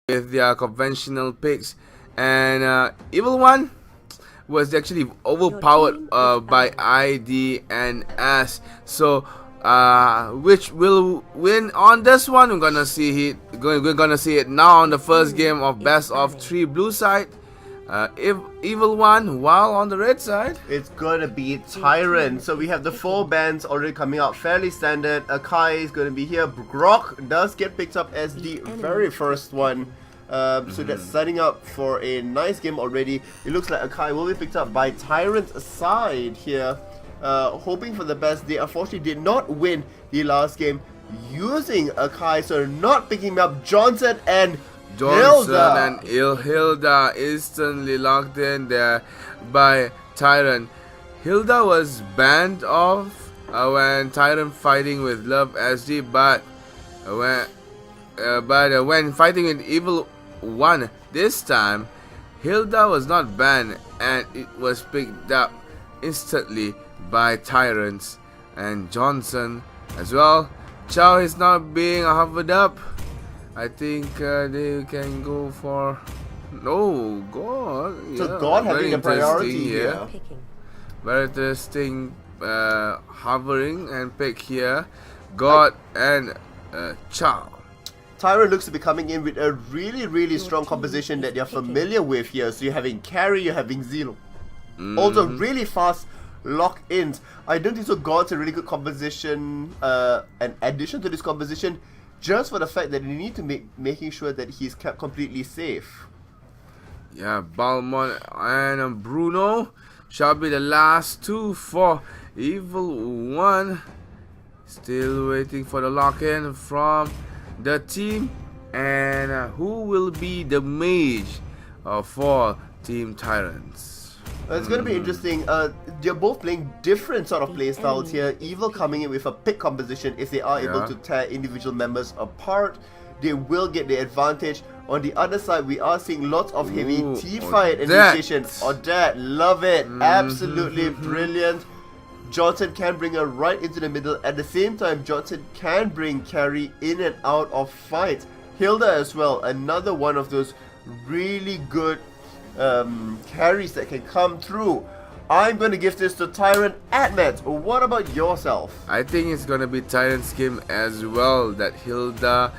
with their conventional picks, and Evil One was actually overpowered by IDNS. So which will win on this one? We're gonna see it. We're gonna see it now on the first game of best of 3 blue side. Evil One, while on the red side, it's gonna be Tyrant. So we have the 4 bands already coming out, fairly standard. Akai is gonna be here. Grok does get picked up as the very first one. So that's setting up for a nice game already. It looks like Akai will be picked up by Tyrant's side here. Hoping for the best. They unfortunately did not win the last game using Akai, so not picking up Johnson and Hilda instantly locked in there by Tyrant. Hilda was banned off when Tyrant fighting with LourvSG, but when fighting with Evil One this time, Hilda was not banned and it was picked up instantly by Tyrants and Johnson as well. Chow is not being hovered up. I think they can go for God. So yeah, God having a priority here. Very interesting hovering and pick here. God and Chow. Tyrant looks to be coming in with a really strong composition that you're familiar with here. So you're having Carry, you're having Zero. Also really fast lock-ins. I don't think so God's a really good composition, an addition to this composition, just for the fact that you need to making sure that he's kept completely safe. Yeah, Balmont and Bruno shall be the last 2 for Evil One. Still waiting for the lock-in from the team, and who will be the mage for Team Tyrants? It's going to be interesting. They're both playing different sort of playstyles here. Evil coming in with a pick composition. If they are able to tear individual members apart, they will get the advantage. On the other side, we are seeing lots of heavy team fight initiation. Odette, love it. Absolutely brilliant. Johnson can bring her right into the middle. At the same time, Johnson can bring Carry in and out of fights. Hilda as well, another one of those really good carries that can come through. I'm going to give this to Tyrant. Admet, what about yourself? I think it's going to be Tyrant's game as well, that Hilda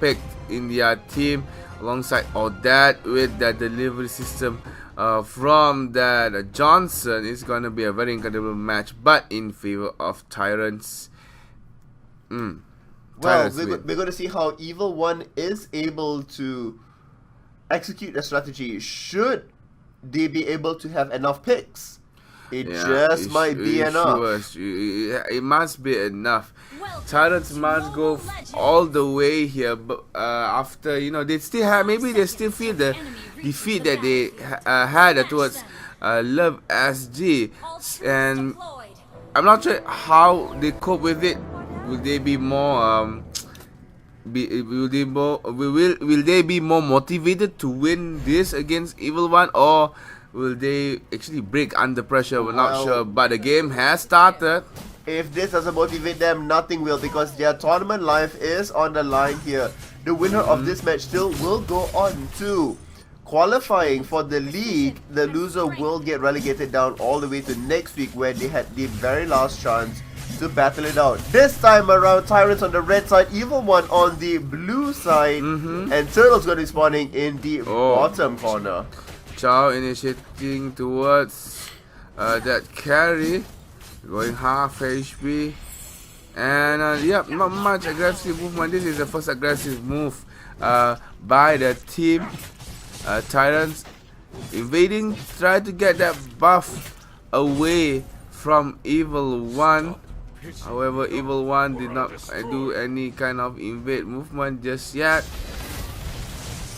picked in their team alongside Odette with that delivery system from that Johnson. Is going to be a very incredible match, but in favor of Tyrants. Well, we're going to see how Evil One is able to execute a strategy should they be able to have enough picks. It might be enough. It must be enough. Tyrants must go all the way here, but after they still have, maybe they still feel the defeat that they had towards LourvSG, and I'm not sure how they cope with it. Will they be more will they be more motivated to win this against Evil One, or will they actually break under pressure? We're not sure, but the game has started. If this doesn't motivate them, nothing will, because their tournament life is on the line here. The winner of this match still will go on to qualifying for the league. The loser will get relegated down all the way to next week, where they had the very last chance to battle it out. This time around, Tyrants on the red side, Evil One on the blue side, and Turtle's going to be spawning in the bottom corner. Chow initiating towards that Carry, going half HP, and not much aggressive movement. This is the first aggressive move by the team. Tyrants invading, try to get that buff away from Evil One. However, Evil One did not do any kind of invade movement just yet.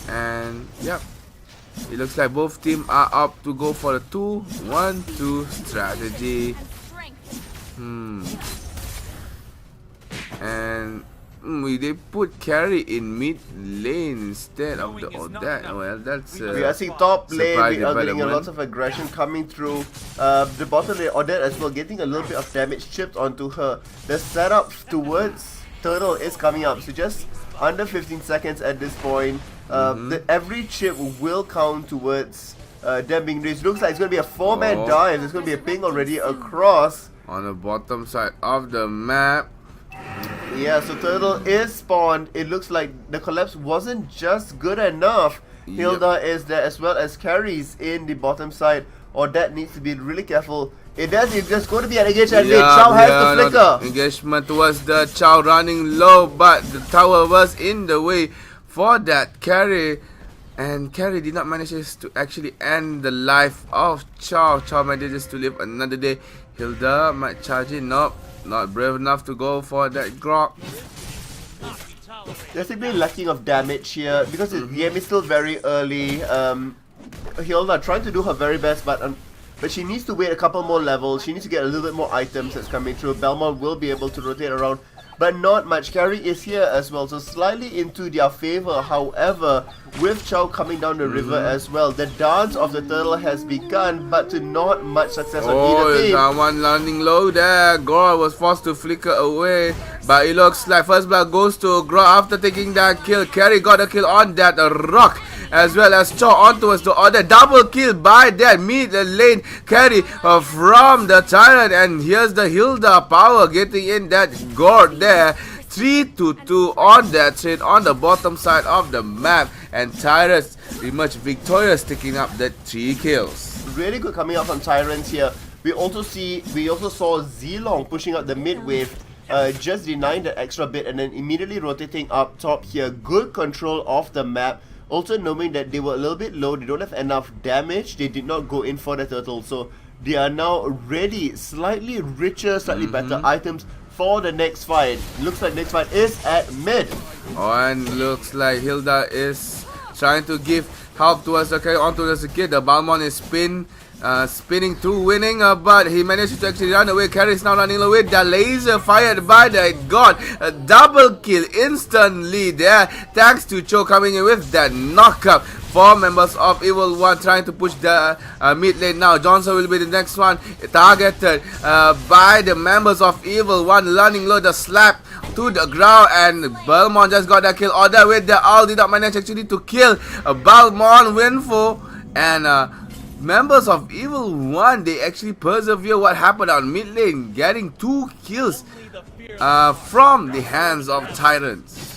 And it looks like both teams are up to go for the 2-1-2 strategy. And they put Carry in mid lane instead of the Odette. Well, that's we are seeing top lane. We are getting a lot of aggression coming through. The bottom lane, Odette as well, getting a little bit of damage chipped onto her. The setup towards Turtle is coming up, so just under 15 seconds at this point. Every chip will count towards them being raised. Looks like it's going to be a 4-man dive. There's going to be a ping already across. On the bottom side of the map. Yeah, so Turtle is spawned. It looks like the collapse wasn't just good enough. Hilda is there as well as carries in the bottom side. Or that needs to be really careful. It does. It's just going to be an engagement. Chow has the flicker. Engagement was the Chow running low, but the tower was in the way for that carry. And carry did not manage to actually end the life of Chow. Chow manages to live another day. Hilda might charge in. Nope, not brave enough to go for that grok. They're simply lacking of damage here because the game is still very early. Hilda trying to do her very best, but she needs to wait a couple more levels. She needs to get a little bit more items that's coming through. Belmont will be able to rotate around, but not much. Carry is here as well, so slightly into their favor. However, with Chow coming down the river as well, the dance of the turtle has begun, but to not much success on either team. Someone landing low there. Gore was forced to flicker away, but it looks like first blood goes to Gore after taking that kill. Carry got a kill on that rock, as well as Chow on towards the other. Double kill by that mid lane carry from the Tyrant. And here's the Hilda power getting in that Gore there. 3-2 on that trade on the bottom side of the map. And Tyrants emerge victorious, taking up the 3 kills. Really good coming up from Tyrants here. We also saw Zilong pushing up the mid wave. Just denying the extra bit and then immediately rotating up top here. Good control of the map. Also knowing that they were a little bit low, they don't have enough damage, they did not go in for the turtle. So they are now ready, slightly richer, slightly better items for the next fight. Looks like next fight is at mid. And looks like Hilda is trying to give help towards the carry onto the kid. The Balmon is spinning to winning, but he managed to actually run away. Carry is now running away. The laser fired by the god. A double kill instantly there, thanks to Cho coming in with that knockup. 4 members of Evil One trying to push the mid lane now. Johnson will be the next one targeted by the members of Evil One. Running low, the slap to the ground, and Belmont just got that kill order with the ult. Did not manage actually to kill Belmont Winfo. And members of Evil One, they actually persevere what happened on mid lane, getting 2 kills from the hands of Tyrants.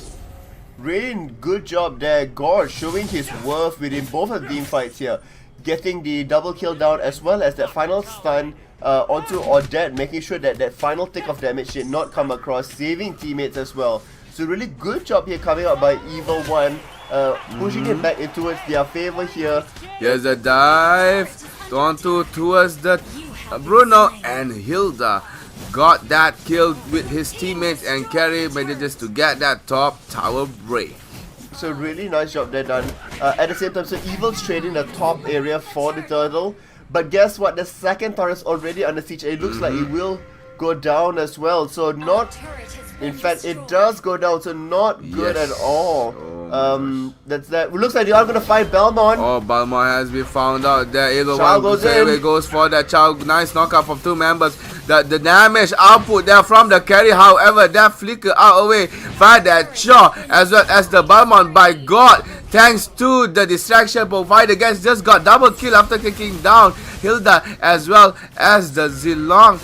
Really good job there. Gore showing his worth within both of the team fights here. Getting the double kill down as well as that final stun onto Odette, making sure that that final tick of damage did not come across, saving teammates as well. So really good job here coming out by Evil One, pushing it back into their favor here. Here's a dive towards the Bruno, and Hilda got that kill with his teammates, and Carry manages to get that top tower break. So really nice job there done. At the same time, so Evil's trading the top area for the turtle. But guess what? The second turret is already under siege. It looks like it will go down as well. So not... In fact, it does go down, so not good at all. That's that. It looks like they are going to fight Belmont. Oh, Belmont has been found out there. Evil One goes for that Chow. Nice knockout from 2 members. The damage output there from the carry, however, that flicker out away by that Chow, as well as the Belmont. By God, thanks to the distraction provided, guys just got double kill after taking down Hilda, as well as the Zilong.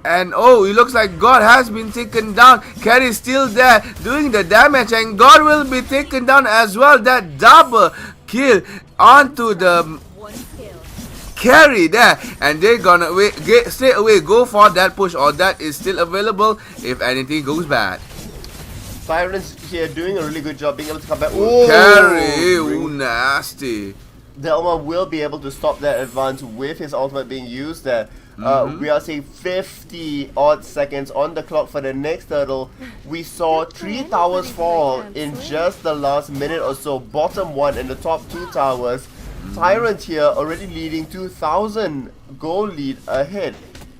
And oh, it looks like God has been taken down. Carry is still there doing the damage, and God will be taken down as well. That double kill onto the carry there, and they're gonna straight away go for that push, or that is still available if anything goes bad. Tyrants here doing a really good job being able to come back. Ooh, carry, ooh, nasty. Delma will be able to stop that advance with his ultimate being used there. We are seeing 50 odd seconds on the clock for the next turtle. We saw 3 towers fall in just the last minute or so. Bottom 1 and the top 2 towers. Tyrant here already leading 2,000 goal lead ahead.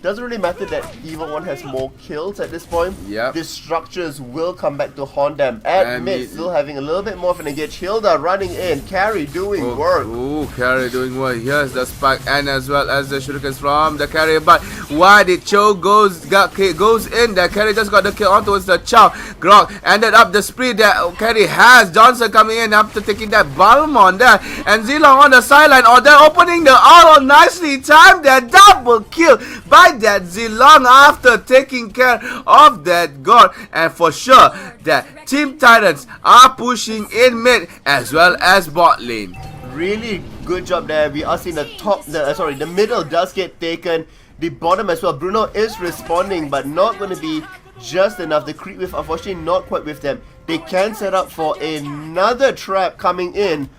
doesn't really matter that Evil One has more kills at this point. Yep. The structures will come back to haunt them. At mid, still having a little bit more of an engage. Hilda running in, Carry doing work. Ooh, Carry doing work. Here's the spike and as well as the shurikens from the Carry. But why did Cho goes in? The Carry just got the kill on towards the Chow. Grog ended up the spree that Carry has. Johnson coming in after taking that Balmon there. And Zilong on the sideline. Or they're opening the auto. Nicely timed that double kill by that Zilong after taking care of that god. And for sure that Team Tyrants are pushing in mid as well as bot lane. Really good job there. We are seeing the middle does get taken. The bottom as well. Bruno is responding, but not going to be just enough. The creep with, unfortunately, not quite with them. They can set up for another trap coming in,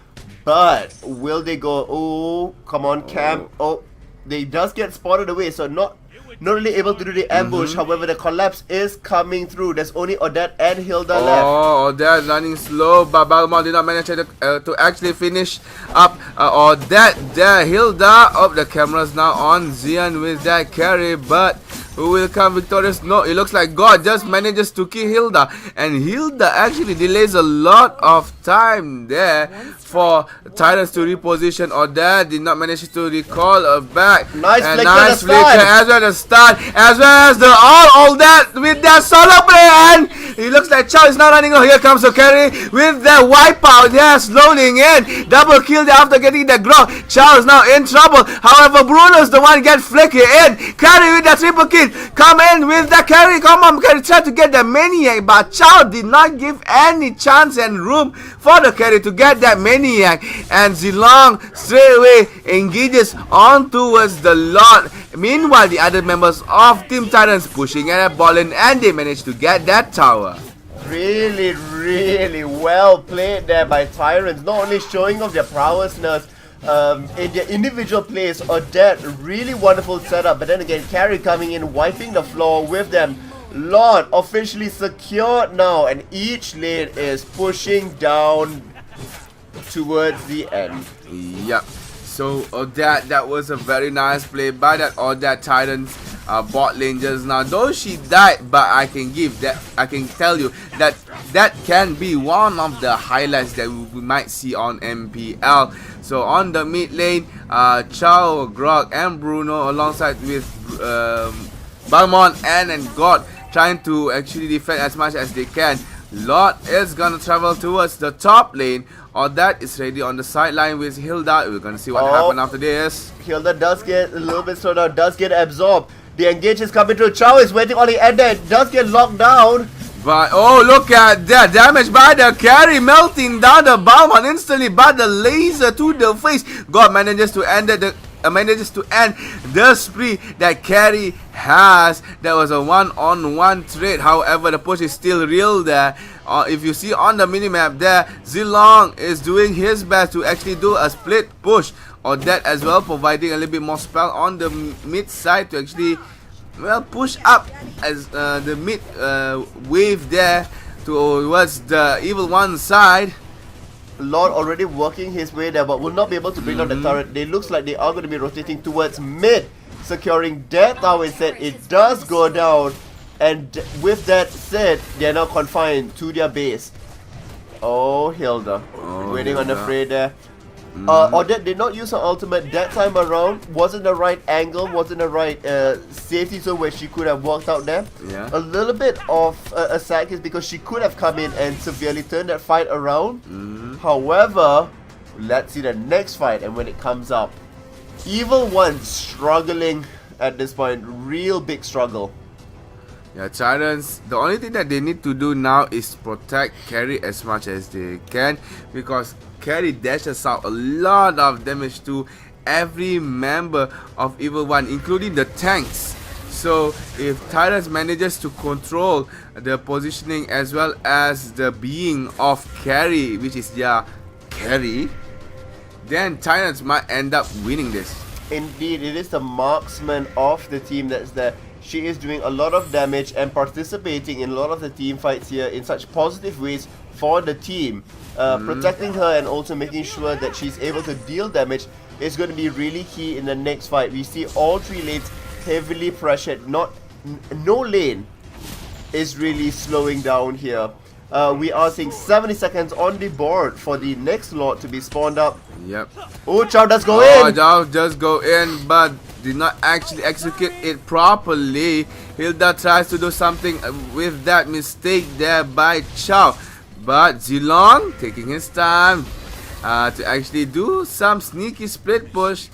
but will they go? Oh, come on, Cam. Oh, they does get spotted away, so not really able to do the ambush. However, the collapse is coming through. There's only Odette and Hilda left. Oh, Odette running slow, but Balmon did not manage to actually finish up Odette there. Hilda, the camera's now on Xian with that carry, but who will come victorious? No, it looks like God just manages to kill Hilda, and Hilda actually delays a lot of time there for Tyrants to reposition. Odette did not manage to recall her back. Nice flicker as well as start, as well as the all that with that solo play, and it looks like Chow is now running. Oh, here comes the carry with the wipeout. Yes, loading in, double kill there after getting the grog. Chow is now in trouble. However, Bruno's the one get flicky in. Carry with that triple kill. Come in with the carry. Come on, carry. Try to get the maniac, but Chow did not give any chance and room for the carry to get that maniac. And Zilong straight away engages on towards the Lord. Meanwhile, the other members of Team Tyrants pushing at a ball in, and they managed to get that tower. Really, really well played there by Tyrants. Not only showing off their prowessness in their individual plays, Odette, really wonderful setup. But then again, Carry coming in, wiping the floor with them. Lord officially secured now, and each lane is pushing down towards the end. Yep. So Odette, that was a very nice play by that Odette Tyrants bot lane just now. Though she died, but I can tell you that that can be one of the highlights that we might see on MPL. So on the mid lane, Chow, Grog, and Bruno alongside with Balmon and God trying to actually defend as much as they can. Lord is gonna travel towards the top lane. Odette is ready on the sideline with Hilda. We're gonna see what happens after this. Hilda does get a little bit slowed down, does get absorbed. The engage is coming through. Chow is waiting on the end there. It does get locked down. But oh, look at that damage by the carry, melting down the Balmon instantly by the laser to the face. God manages to end the spree that Carry has. That was a one-on-one trade. However, the push is still real there. If you see on the minimap there, Zilong is doing his best to actually do a split push. Odette as well, providing a little bit more spell on the mid side to actually, well, push up as the mid wave there towards the Evil One side. Lord already working his way there, but will not be able to bring down the turret. It looks like they are going to be rotating towards mid, securing that tower instead. It does go down, and with that said, they are now confined to their base. Oh, Hilda, waiting on the fray there. Odette did not use her ultimate that time around. Wasn't the right angle, wasn't the right safety zone where she could have walked out there. Yeah. A little bit of a sack is because she could have come in and severely turned that fight around. However, let's see the next fight, and when it comes up, Evil One struggling at this point, real big struggle. Yeah, Tyrants, the only thing that they need to do now is protect Carry as much as they can, because Carry dashes out a lot of damage to every member of Evil One, including the tanks. So if Tyrants manages to control the positioning as well as the being of Carry, which is their carry, then Tyrants might end up winning this. Indeed, it is the marksman of the team that's there. She is doing a lot of damage and participating in a lot of the team fights here in such positive ways for the team. Protecting her and also making sure that she's able to deal damage is going to be really key in the next fight. We see all three lanes heavily pressured. No lane is really slowing down here. We are seeing 70 seconds on the board for the next lot to be spawned up. Yep. Oh, Chow does go Oh, in. Chow does go in, but did not actually execute it properly. Hilda tries to do something with that mistake there by Chow. But Zilong taking his time to actually do some sneaky split push.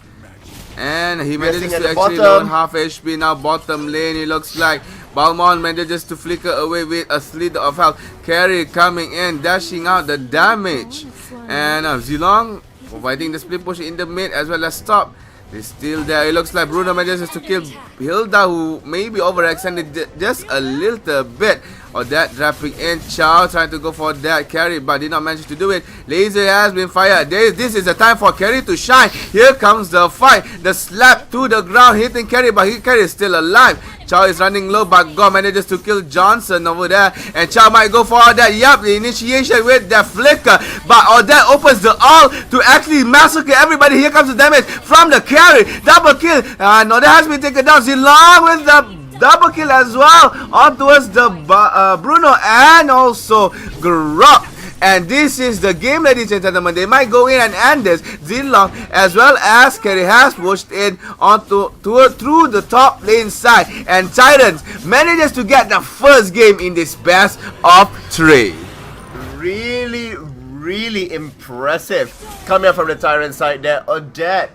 And he manages to actually load half HP. Now bottom lane, it looks like Balmon manages to flicker away with a slither of health. Carry coming in, dashing out the damage. And Zilong providing the split push in the mid as well as top. He's still there. It looks like Bruno manages to kill Hilda, who maybe overextended just a little bit. Or that dropping in. Chow trying to go for that carry, but did not manage to do it. Laser has been fired. This is the time for carry to shine. Here comes the fight. The slap to the ground, hitting carry, but carry is still alive. Chow is running low, but God manages to kill Johnson over there. And Chow might go for that. Yup, the initiation with that flicker. But that opens the all to actually massacre everybody. Here comes the damage from the carry. Double kill. No, that has been taken down. Zilong with the double kill as well on towards the Bruno and also Grok. And this is the game, ladies and gentlemen. They might go in and end this. Zilong as well as Kerry has pushed in onto through the top lane side. And Tyrants manages to get the first game in this best of 3. Really impressive coming up from the Tyrant side there. Odette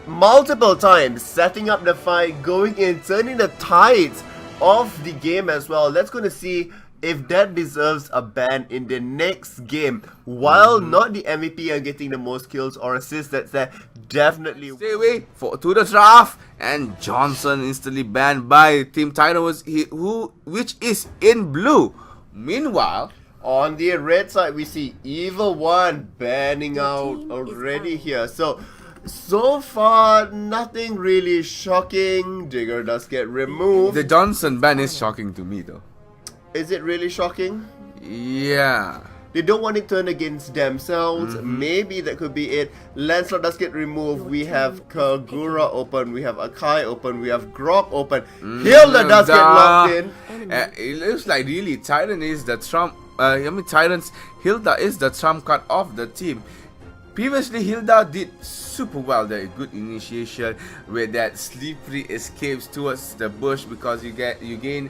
multiple times setting up the fight, going in, turning the tides of the game as well. Let's go to see if that deserves a ban in the next game. While not the MVP and getting the most kills or assists, that's there. Definitely stay away to the draft. And Johnson instantly banned by Team Tyrant, which is in blue. Meanwhile, on the red side, we see Evil One banning out already here. So far, nothing really shocking. Digger does get removed. The Johnson ban is shocking to me though. Is it really shocking? Yeah. They don't want it turned against themselves. Maybe that could be it. Lancelot does get removed. We have Kagura open. We have Akai open. We have Grok open. Hilda does get locked in. It looks like really Tyrant is the trump. Tyrant's Hilda is the trump card of the team. Previously, Hilda did super well there. Good initiation with that slippery escapes towards the bush because you gain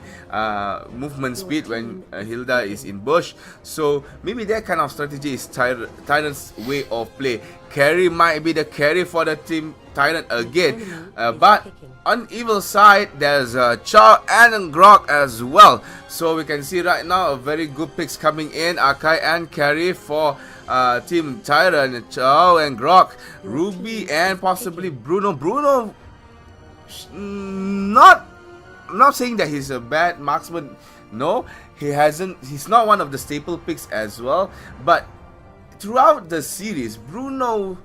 movement speed when Hilda is in bush. So maybe that kind of strategy is Tyrant's way of play. Carry might be the carry for the team Tyrant again. But on evil side, there's Chow and Grok as well. So we can see right now a very good picks coming in. Akai and carry for Team Tyrant, Chow and Grok, Ruby and possibly Bruno. Bruno, I'm not saying that he's a bad marksman. No, he's not one of the staple picks as well. But throughout the series, Bruno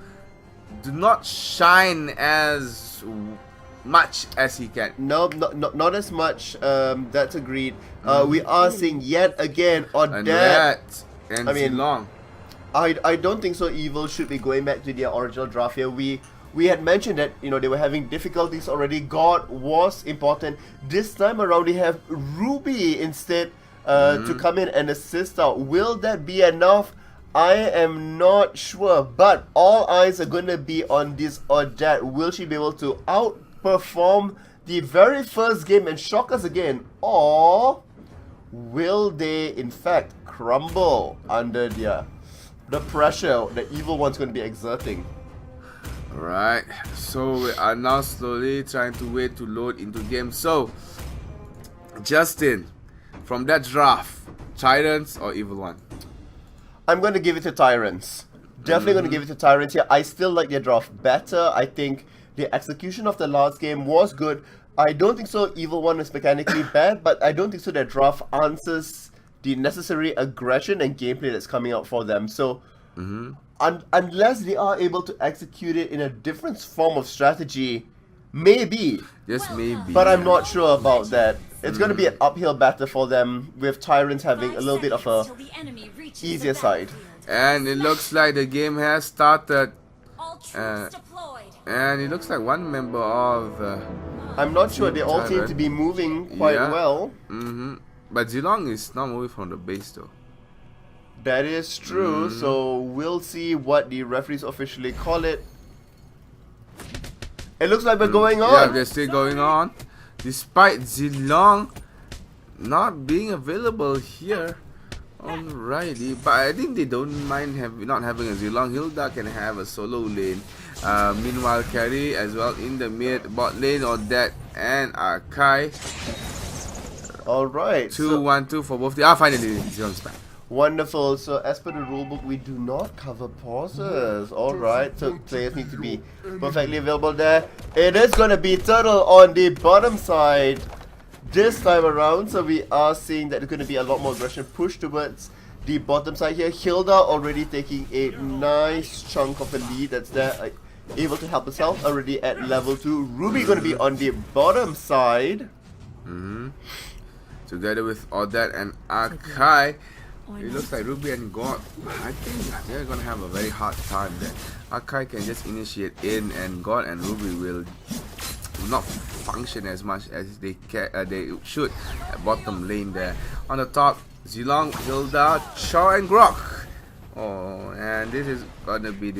do not shine as much as he can. No, not as much. That's agreed. We are seeing yet again Odette and Zilong. I don't think so. Evil should be going back to their original draft here. We had mentioned that they were having difficulties already. God was important. This time around they have Ruby instead to come in and assist out. Will that be enough? I am not sure. But all eyes are going to be on this Odette. Will she be able to outperform the very first game and shock us again? Or will they in fact crumble under the pressure the Evil One's going to be exerting? Right, so we are now slowly trying to wait to load into game. So Justin, from that draft, Tyrants or Evil One? I'm going to give it to Tyrants. Definitely going to give it to Tyrants here. I still like their draft better. I think the execution of the last game was good. I don't think so Evil One is mechanically bad, but I don't think so their draft answers the necessary aggression and gameplay that's coming out for them. So unless they are able to execute it in a different form of strategy, maybe. Just maybe. But I'm not sure about that. It's going to be an uphill battle for them, with Tyrants having a little bit of a easier side. And it looks like the game has started. And it looks like one member of I'm not sure, they all seem Tyrant. to be moving quite well. But Zilong is not moving from the base though. That is true, so we'll see what the referees officially call it. It looks like we're going on. Yeah, they're still going on. Despite Zilong not being available here. Alrighty, but I think they don't mind not having a Zilong. Hilda can have a solo lane. Meanwhile, Carry as well in the mid bot lane, Odette and Akai. Alright. 2-1-2 for both. Finally, Zilong's back. Wonderful. So as per the rulebook, we do not cover pauses. Alright, so players need to be perfectly available there. It is going to be Turtle on the bottom side this time around. So we are seeing that there's going to be a lot more aggression pushed towards the bottom side here. Hilda already taking a nice chunk of the lead that's there. Able to help herself already at level 2. Ruby going to be on the bottom side. Together with Odette and Akai. It looks like Ruby and God, I think they're gonna have a very hard time there. Akai can just initiate in, and God and Ruby will not function as much as they should at bottom lane there. On the top, Zilong, Hilda, Shaw and Grok. Oh, and this is gonna be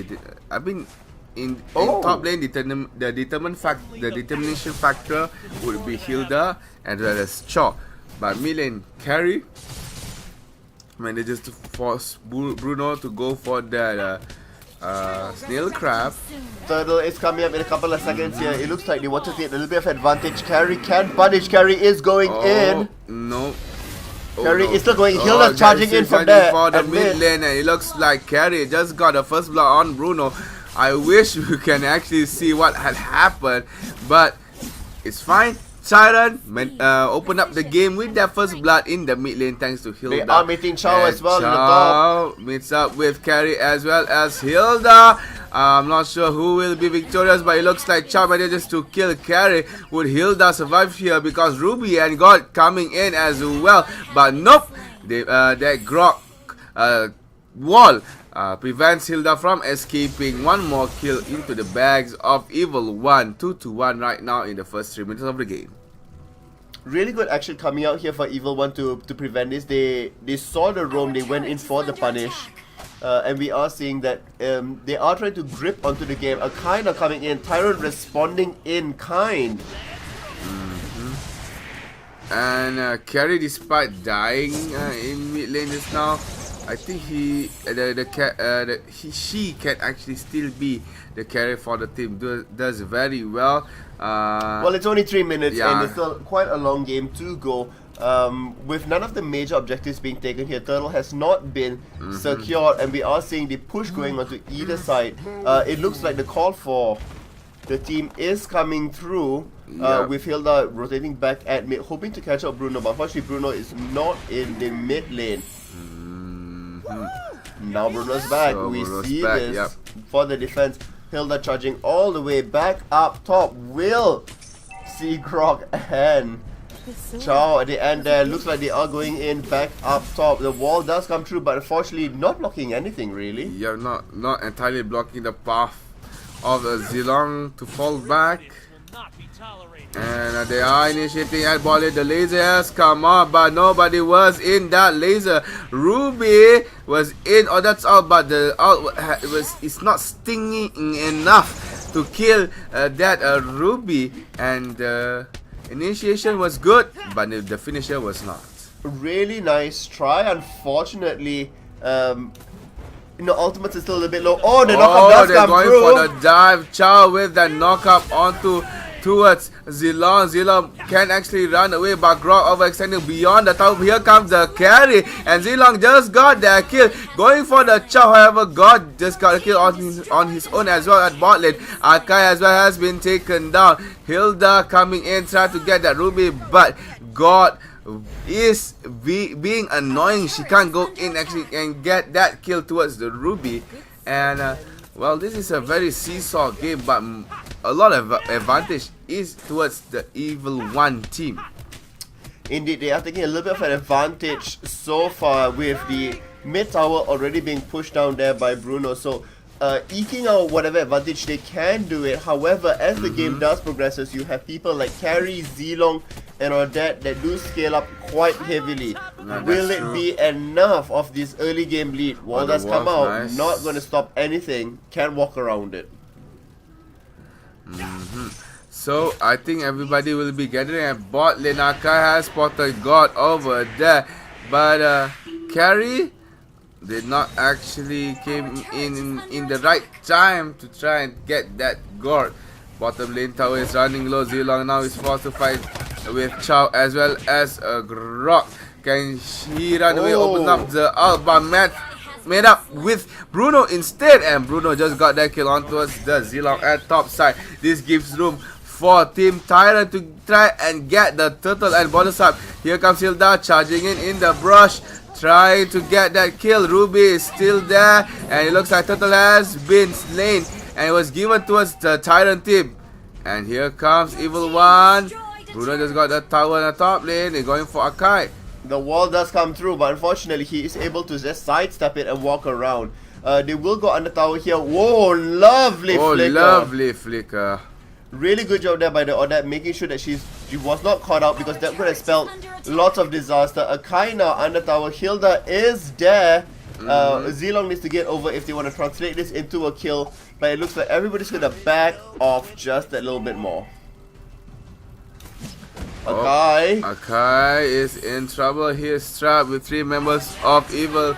in top lane, the determination factor would be Hilda and as well as Shaw. But mid lane, Carry manages to force Bruno to go for that snail crab. Turtle is coming up in a couple of seconds here. It looks like they want to take a little bit of advantage. Carry can punish. Carry is going in. No. Carry is still going. Hilda's charging in from there. For the mid lane, and it looks like Carry just got the first blood on Bruno. I wish we can actually see what had happened, but it's fine. Tyrant opened up the game with their first blood in the mid lane thanks to Hilda. They are meeting Chow as well. Chow meets up with Carry as well as Hilda. I'm not sure who will be victorious, but it looks like Chow manages to kill Carry. Would Hilda survive here because Ruby and God coming in as well? But nope, that Grok wall prevents Hilda from escaping. One more kill into the bags of Evil 1. 2-1 right now in the first 3 minutes of the game. Really good action coming out here for Evil 1 to prevent this. They saw the roam, they went in for the punish. And we are seeing that they are trying to grip onto the game. A kind of coming in. Tyrant responding in kind. And Carry, despite dying in mid lane just now, I think she can actually still be the carry for the team. Does very well. Well, it's only 3 minutes and it's still quite a long game to go. With none of the major objectives being taken here, Turtle has not been secured, and we are seeing the push going onto either side. It looks like the call for the team is coming through. With Hilda rotating back at mid, hoping to catch up Bruno, but unfortunately Bruno is not in the mid lane. Now Bruno's back. So we see this for the defense. Hilda charging all the way back up top. Will see Grok and Chow at the end there. Looks like they are going in back up top. The wall does come through, but unfortunately not blocking anything really. Yeah, not entirely blocking the path of Zilong to fall back. And they are initiating at volley. The laser has come up, but nobody was in that laser. Ruby was in, that's all, but the it's not stinging enough to kill that Ruby. And initiation was good, but the finisher was not. Really nice try. Unfortunately, ultimate is still a little bit low. Oh, the knockup does come through. They're going for the dive. Chow with the knockup towards Zilong. Zilong can actually run away, but Grok overextending beyond the tower. Here comes the carry, and Zilong just got that kill. Going for the Chow, however, God just got a kill on his own as well at bot lane. Akai as well has been taken down. Hilda coming in, trying to get that Ruby, but God is being annoying. She can't go in actually and get that kill towards the Ruby. And well, this is a very seesaw game, but a lot of advantage is towards the Evil 1 team. Indeed, they are taking a little bit of an advantage so far with the mid tower already being pushed down there by Bruno. So eking out whatever advantage they can do it. However, as the game does progresses, you have people like Carry, Zilong, and Odette that do scale up quite heavily. Will it be enough of this early game lead? Wall does come out, nice. not going to stop anything, can't walk around it. So I think everybody will be gathering at bot lane. Akai has spotted God over there, but Carry did not actually came in the right time to try and get that guard. Bottom lane tower is running low. Zilong now is forced to fight with Chow as well as a Grok. Can he run away? Open up the ult, but made up with Bruno instead, and Bruno just got that kill on towards the Zilong at top side. This gives room for Team Tyrant to try and get the turtle and bonus up. Here comes Hilda charging in the brush, trying to get that kill. Ruby is still there, and it looks like turtle has been slain and it was given towards the Tyrant team. And here comes Evil One. Bruno just got the tower in the top lane. They're going for Akai. The wall does come through, but unfortunately he is able to just sidestep it and walk around. They will go under tower here. Whoa, lovely flicker. Lovely flicker. Really good job there by the Odette, making sure that she was not caught out, because that could have spelled lots of disaster. Akai now under tower. Hilda is there. Zilong needs to get over if they want to translate this into a kill, but it looks like everybody's going to back off just that little bit more. Akai. Akai is in trouble. He is trapped with 3 members of Evil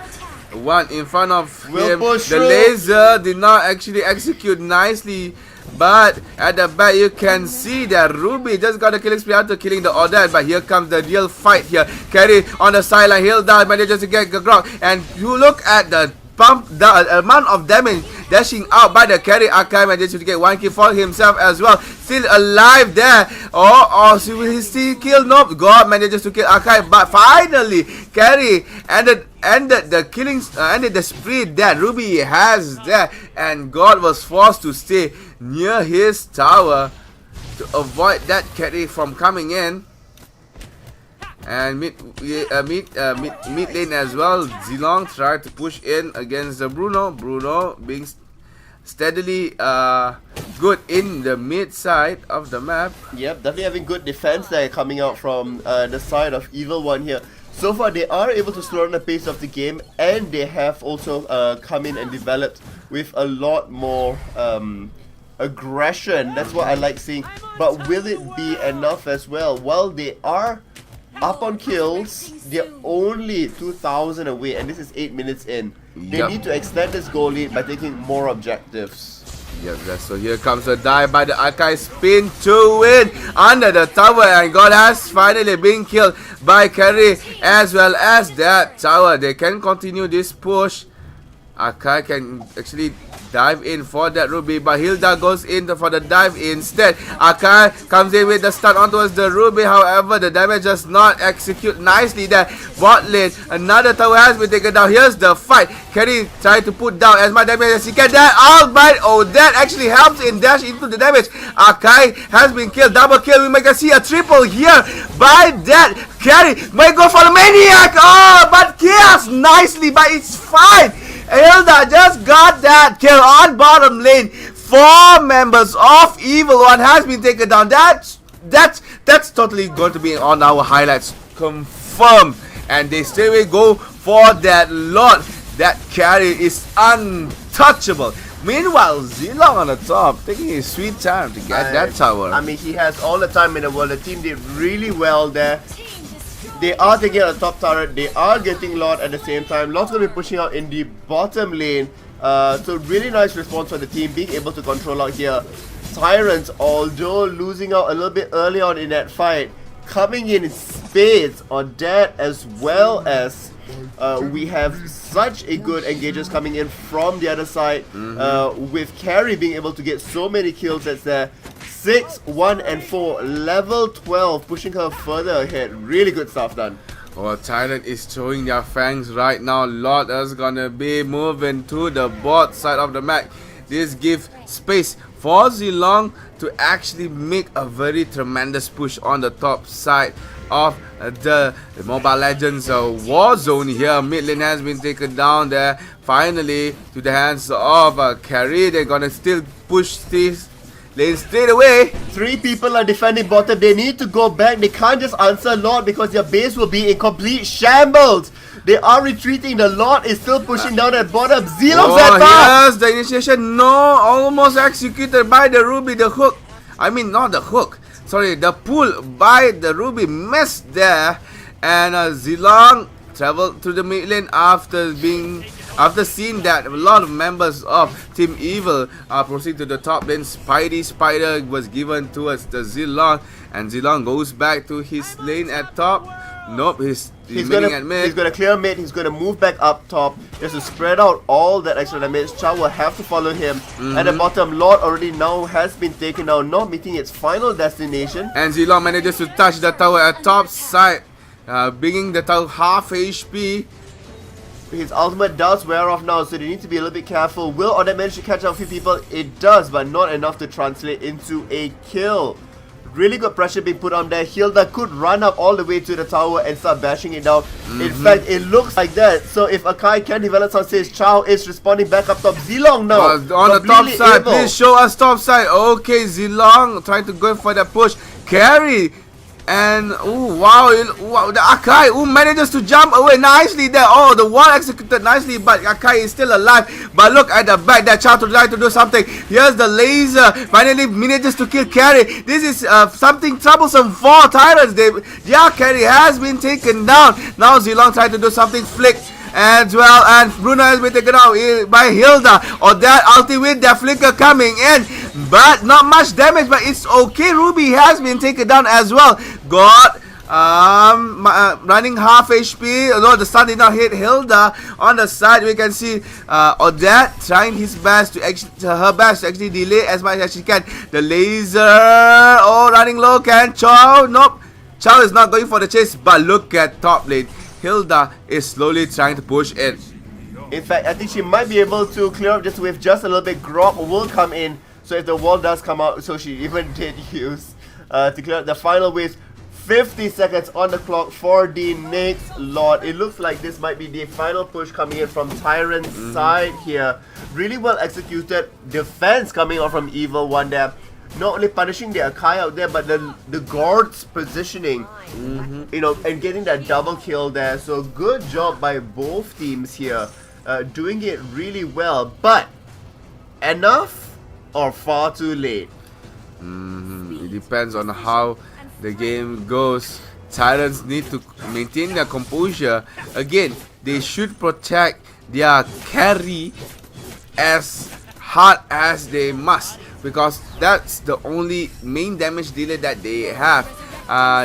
One in front of him. The laser did not actually execute nicely, but at the back you can see that Ruby just got a killing spree after killing the Odette. But here comes the real fight here. Carry on the sideline. Hilda manages to get Grok, and you look at the pump, the amount of damage dashing out by the Carry. Akai manages to get 1 kill for himself as well. Still alive there. Oh, so will he still kill? Nope. God manages to kill Akai, but finally Carry ended the killings, ended the spree that Ruby has there, and God was forced to stay near his tower to avoid that Carry from coming in. And mid lane as well, Zilong tried to push in against the Bruno. Bruno being steadily good in the mid side of the map. Yep, definitely having good defense there coming out from the side of Evil One here. So far they are able to slow down the pace of the game, and they have also come in and developed with a lot more aggression. That's what I like seeing. But will it be enough as well? Well, they are up on kills. They're only 2,000 away, and this is 8 minutes in. They need to extend this goal lead by taking more objectives. Yep, so here comes a dive by the Akai, spin to win under the tower, and God has finally been killed by Carry as well as that tower. They can continue this push. Akai can actually dive in for that Ruby, but Hilda goes in for the dive instead. Akai comes in with the stun on towards the Ruby. However, the damage does not execute nicely there. Bot lane, another tower has been taken down. Here's the fight. Carry trying to put down as much damage as he can. That albite, oh, that actually helps in dash into the damage. Akai has been killed. Double kill. We might see a triple here by that. Carry might go for the maniac. Oh, but kills nicely, but it's fine. Hilda just got that kill on bottom lane. 4 members of Evil One has been taken down. That's totally going to be on our highlights. Confirmed. And they still will go for that lot. That Carry is untouchable. Meanwhile, Zilong on the top, taking his sweet time to get that tower. I mean, he has all the time in the world. The team did really well there. They are taking out the top turret. They are getting Lord at the same time. Lord's going to be pushing out in the bottom lane. So really nice response for the team, being able to control out here. Tyrants, although losing out a little bit early on in that fight, coming in spades on that, as well as we have such a good engagers coming in from the other side, with Carry being able to get so many kills. That's there. 6, 1, and 4, level 12, pushing her further ahead. Really good stuff done. Oh, Tyrant is showing their fangs right now. Lord is gonna be moving to the bot side of the map. This gives space for Zilong to actually make a very tremendous push on the top side. of the Mobile Legends war zone here. Mid lane has been taken down there. Finally, to the hands of Carry. They're gonna still push this lane straight away. 3 people are defending bottom. They need to go back. They can't just answer Lord because their base will be in complete shambles. They are retreating. The Lord is still pushing down at bottom. Zilong's at top. Yes, the initiation. No, almost executed by the Ruby. The hook. I mean, not the hook. Sorry, the pull by the Ruby missed there. And Zilong traveled to the mid lane after seeing that a lot of members of Team Evil proceed to the top lane. Spidey Spider was given towards the Zilong, and Zilong goes back to his lane at top. Nope, he's gonna at mid. He's gonna clear mid. He's gonna move back up top just to spread out all that extra damage. Chow will have to follow him. At the bottom, Lord already now has been taken out, not meeting its final destination. And Zilong manages to touch the tower at top side, bringing the tower half HP. His ultimate does wear off now, so they need to be a little bit careful. Will Odet manage to catch out a few people? It does, but not enough to translate into a kill. Really good pressure being put on there. Hilda could run up all the way to the tower and start bashing it down. In fact, it looks like that. So if Akai can develop some stage, Chow is responding back up top. Zilong now on the top side. Please show us top side. Okay, Zilong trying to go for the push. Carry. And oh wow, the Akai manages to jump away nicely there. Oh, the wall executed nicely, but Akai is still alive. But look at the back, that child to try to do something. Here's the laser. Finally manages to kill Carry. This is something troublesome for Tyrants. Yeah, Carry has been taken down. Now Zilong trying to do something. Flick as well, and Bruno has been taken out by Hilda. Or that ulti with that flicker coming in, but not much damage, but it's okay. Ruby has been taken down as well. Got running half HP, although the stun did not hit Hilda. On the side we can see Odette trying his best to actually delay as much as she can. The laser, running low. Can Chow? Nope, Chow is not going for the chase, but look at top lane. Hilda is slowly trying to push in. In fact, I think she might be able to clear up just with just a little bit. Grok will come in, so if the wall does come out, so she even did use to clear up the final wave. 50 seconds on the clock for the next Lord. It looks like this might be the final push coming in from Tyrant's side here. Really well executed defense coming out from Evil One there. Not only punishing the Akai out there, but the guards positioning, you know, and getting that double kill there. So good job by both teams here, doing it really well. But enough or far too late? It depends on how the game goes. Tyrants need to maintain their composure. Again, they should protect their carry as hard as they must, because that's the only main damage dealer that they have.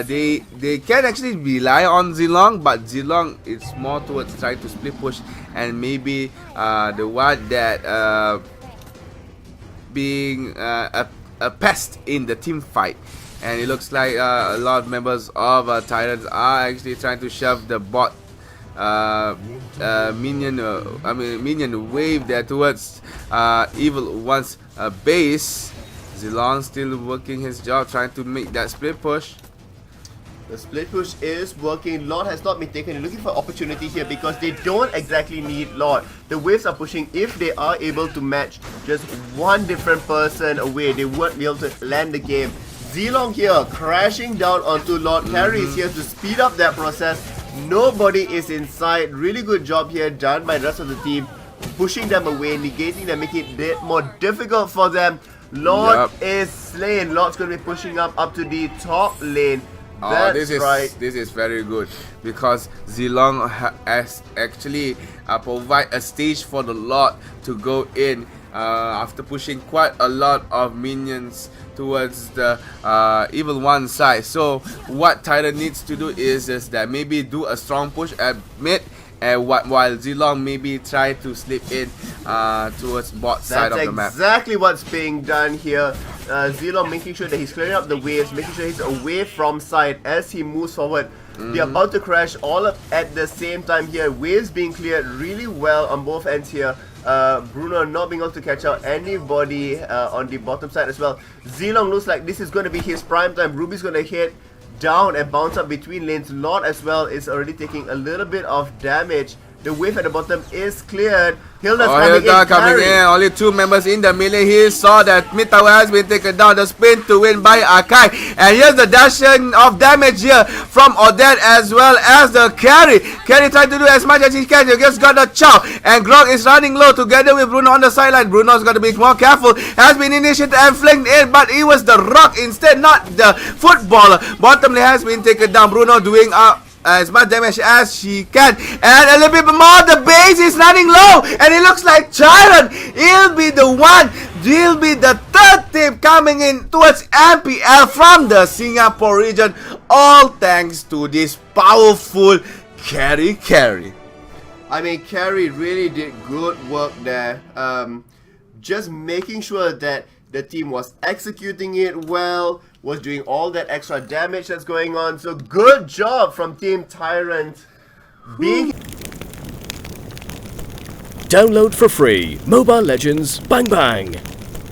They can actually rely on Zilong, but Zilong is more towards trying to split push, and maybe the one that being a pest in the team fight. And it looks like a lot of members of Tyrants are actually trying to shove the bot minion wave there towards Evil One's base. Zilong still working his job, trying to make that split push. The split push is working. Lord has not been taken. They're looking for opportunity here because they don't exactly need Lord. The waves are pushing. If they are able to match just one different person away, they won't be able to land the game. Zilong here crashing down onto Lord. Carry is here to speed up that process. Nobody is inside. Really good job here done by the rest of the team, pushing them away, negating them, making it more difficult for them. Lord is slain. Lord's going to be pushing up to the top lane. This is very good, because Zilong has actually provide a stage for the Lord to go in after pushing quite a lot of minions towards the Evil One side. So what Tyrant needs to do is that maybe do a strong push at mid, and while Zilong maybe try to slip in towards bot side of the map. That's exactly what's being done here. Zilong making sure that he's clearing up the waves, making sure he's away from side as he moves forward. They're about to crash all up at the same time here. Waves being cleared really well on both ends here. Bruno not being able to catch out anybody on the bottom side as well. Zilong looks like this is going to be his prime time. Ruby's going to hit. down and bounce up between lanes. Lord as well is already taking a little bit of damage. The wave at the bottom is cleared. Hilda's coming in. Only 2 members in the melee. He saw that mid tower has been taken down. The spin to win by Akai. And here's the dashing of damage here from Odette as well as the carry. Carry tried to do as much as he can. He just got the chow. And Grog is running low together with Bruno on the sideline. Bruno's got to be more careful. Has been initiated and flanked in, but it was the rock instead, not the footballer. Bottom lane has been taken down. Bruno doing as much damage as she can, and a little bit more. The base is running low, and it looks like Tyrant. He'll be the one. He'll be the third team coming in towards MPL from the Singapore region. All thanks to this powerful carry. I mean, Carry really did good work there. Just making sure that the team was executing it well, was doing all that extra damage that's going on. So good job from Team Tyrant. Download for free Mobile Legends Bang Bang.